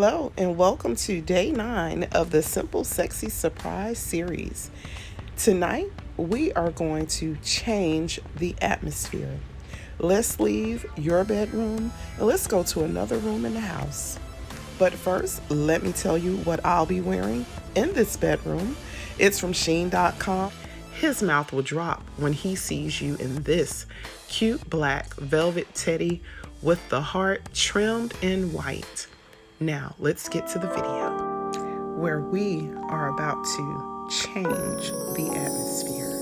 Hello, and welcome to day 9 of the Simple Sexy Surprise series. Tonight, we are going to change the atmosphere. Let's leave your bedroom and let's go to another room in the house. But first, let me tell you what I'll be wearing in this bedroom. It's from Shein.com. His mouth will drop when he sees you in this cute black velvet teddy with the heart trimmed in white. Now, let's get to the video where we are about to change the atmosphere.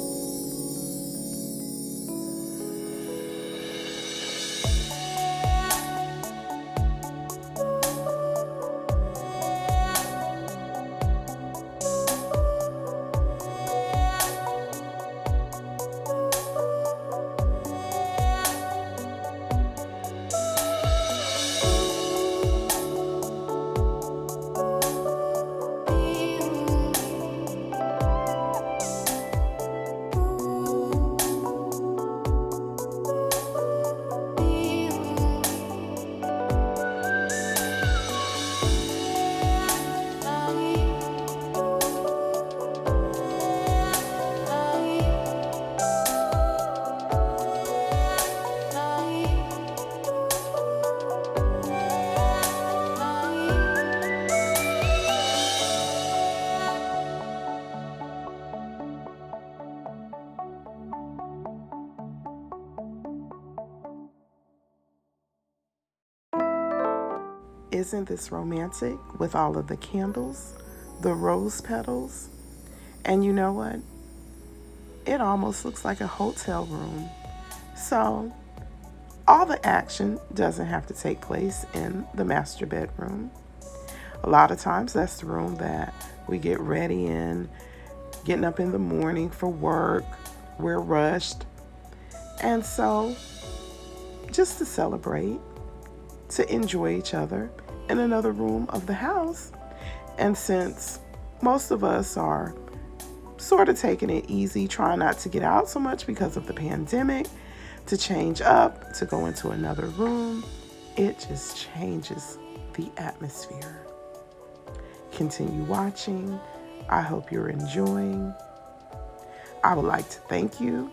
Isn't this romantic with all of the candles, the rose petals? And you know what? It almost looks like a hotel room. So, all the action doesn't have to take place in the master bedroom. A lot of times that's the room that we get ready in, getting up in the morning for work. We're rushed. And so, just to celebrate, to enjoy each other in another room of the house. And since most of us are sort of taking it easy, trying not to get out so much because of the pandemic, to change up, to go into another room, it just changes the atmosphere. Continue watching. I hope you're enjoying. I would like to thank you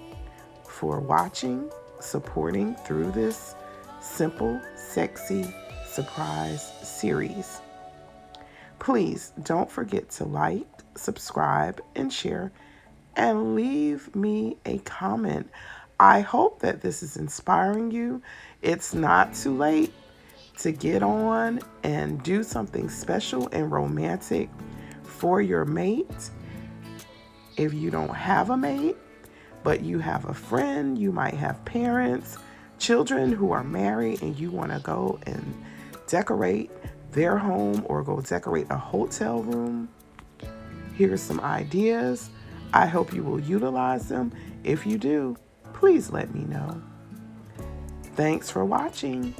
for watching, supporting through this Simple Sexy Surprise series. Please don't forget to like, subscribe, and share, and leave me a comment. I hope that this is inspiring you. It's not too late to get on and do something special and romantic for your mate. If you don't have a mate, but you have a friend, you might have parents, children who are married, and you want to go and decorate their home or go decorate a hotel room, here's some ideas. I hope you will utilize them. If you do, please let me know. Thanks for watching.